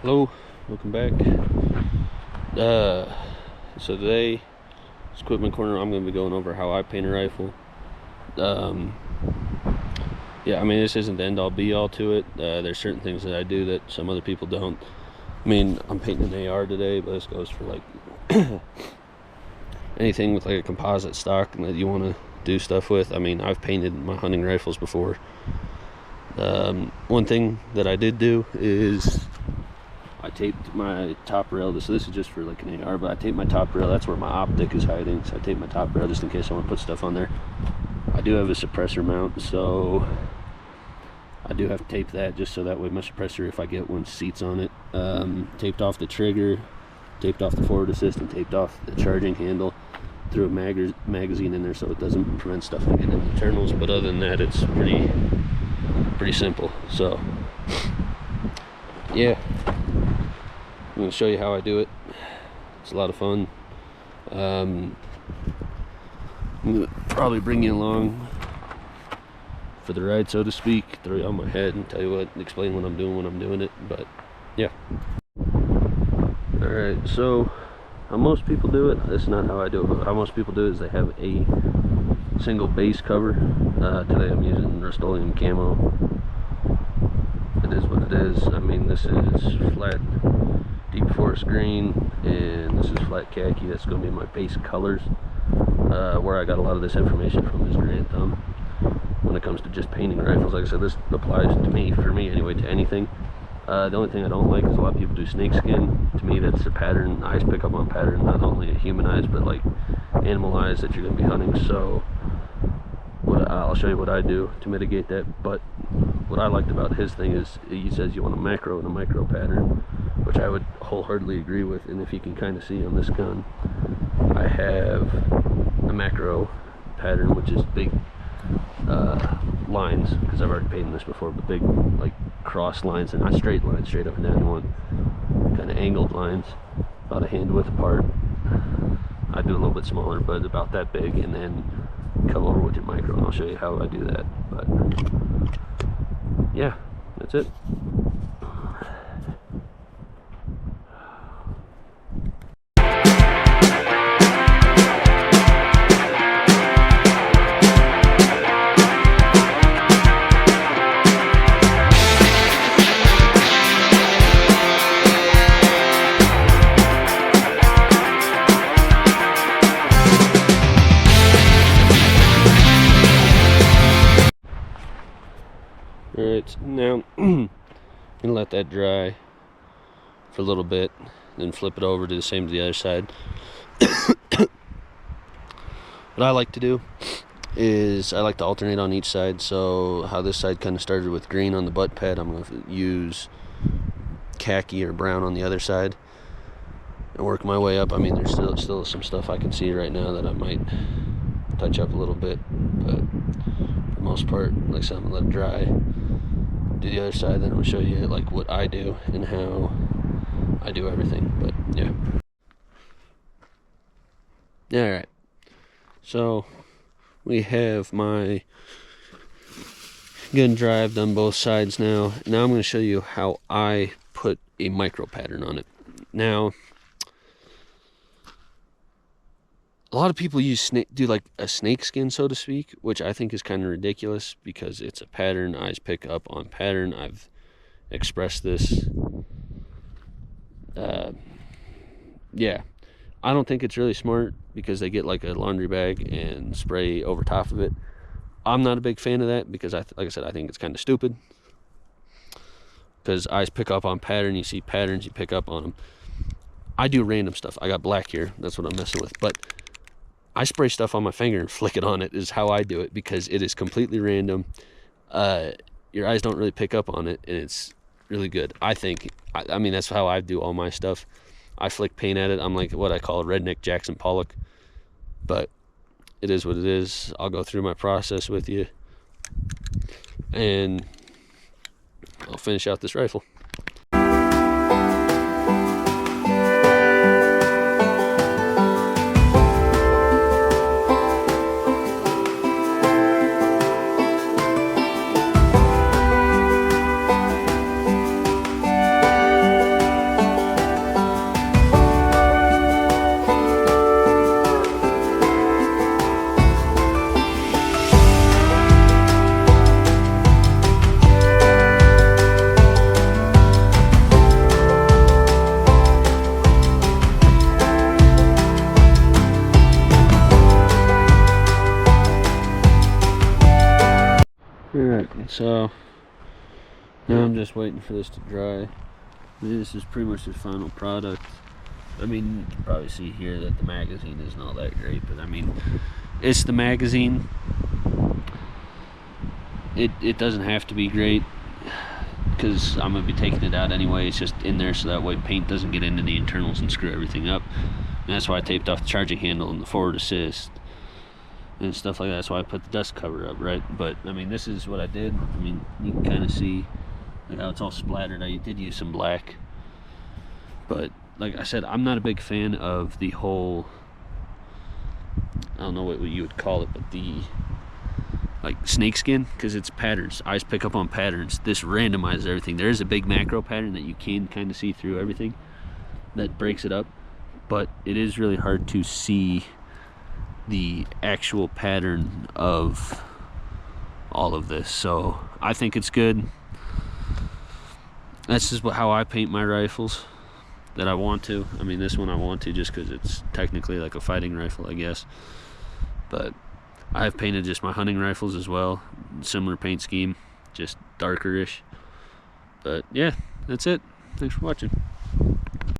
Hello, welcome back. So today, it's Equipment Corner. I'm going to be going over how I paint a rifle. Yeah, I mean, this isn't the end-all be-all to it. There's certain things that I do that some other people don't. I mean, I'm painting an AR today, but this goes for like anything with like a composite stock that you want to do stuff with. I mean, I've painted my hunting rifles before. One thing that I did do is I taped my top rail. So this is just for like an AR, but I taped my top rail. That's where my optic is hiding. So I taped my top rail just in case I want to put stuff on there. I do have a suppressor mount, so I do have to tape that just so that way my suppressor, if I get one, seats on it. Taped off the trigger, taped off the forward assist, and taped off the charging handle. Threw a magazine in there so it doesn't prevent stuff from getting in the internals. But other than that, it's pretty simple. So yeah, I'm going to show you how I do it. It's a lot of fun. I'm going to probably bring you along for the ride, so to speak. Throw you on my head and tell you what, explain what I'm doing when I'm doing it. But yeah. Alright, so how most people do it, this is not how I do it, but how most people do it is they have a single base cover. Today I'm using Rust-Oleum camo. It is what it is. I mean, this is flat deep forest green, and this is flat khaki. That's going to be my base colors. Where I got a lot of this information from is Garand Thumb. When it comes to just painting rifles, like I said, this applies to me, for me anyway, to anything. The only thing I don't like is a lot of people do snakeskin. To me, that's a pattern. Eyes pick up on pattern, not only human eyes, but like animal eyes that you're going to be hunting. So I'll show you what I do to mitigate that. But what I liked about his thing is he says you want a macro and a micro pattern, which I would wholeheartedly agree with. And if you can kind of see on this gun, I have a macro pattern, which is big lines, because I've already painted this before, but big like cross lines, and not straight lines, straight up and down one, kind of angled lines, about a hand width apart. I do a little bit smaller, but about that big, and then come over with your micro, and I'll show you how I do that. But yeah, that's it. Alright, now I'm gonna let that dry for a little bit, then flip it over, do the same to the other side. What I like to do is I like to alternate on each side. So how this side kind of started with green on the butt pad, I'm going to use khaki or brown on the other side and work my way up. I mean, there's still some stuff I can see right now that I might touch up a little bit, but for the most part, like I said, I'm gonna let it dry, do the other side, then I'm gonna show you like what I do and how I do everything. But yeah. Alright, so we have my gun dry. I've done both sides now. Now I'm going to show you how I put a micro pattern on it. Now, a lot of people do like a snake skin, so to speak, which I think is kind of ridiculous because it's a pattern. Eyes pick up on pattern. I've expressed this. Yeah, I don't think it's really smart because they get like a laundry bag and spray over top of it. I'm not a big fan of that because, like I said, I think it's kind of stupid. Because eyes pick up on pattern. You see patterns, you pick up on them. I do random stuff. I got black here. That's what I'm messing with. But I spray stuff on my finger and flick it on it is how I do it, because it is completely random. Your eyes don't really pick up on it, and it's really good, I think. I mean, that's how I do all my stuff. I flick paint at it. I'm like what I call a redneck Jackson Pollock. But it is what it is. I'll go through my process with you, and I'll finish out this rifle. So now I'm just waiting for this to dry. This is pretty much the final product. I mean, you can probably see here that the magazine isn't all that great, but I mean, it's the magazine. It doesn't have to be great, because I'm going to be taking it out anyway. It's just in there so that way paint doesn't get into the internals and screw everything up. And that's why I taped off the charging handle and the forward assist and stuff like that. That's why I put the dust cover up, right? But I mean, this is what I did. I mean, you can kind of see like how it's all splattered. I did use some black, but like I said, I'm not a big fan of the whole, I don't know what you would call it, but the like snakeskin, because it's patterns. Eyes pick up on patterns. This randomizes everything. There is a big macro pattern that you can kind of see through everything that breaks it up, but it is really hard to see the actual pattern of all of this. So I think it's good. That's just how I paint my rifles that I want to. I mean, this one I want to just because it's technically like a fighting rifle, I guess. But I've painted just my hunting rifles as well. Similar paint scheme, just darker-ish. But yeah, that's it. Thanks for watching.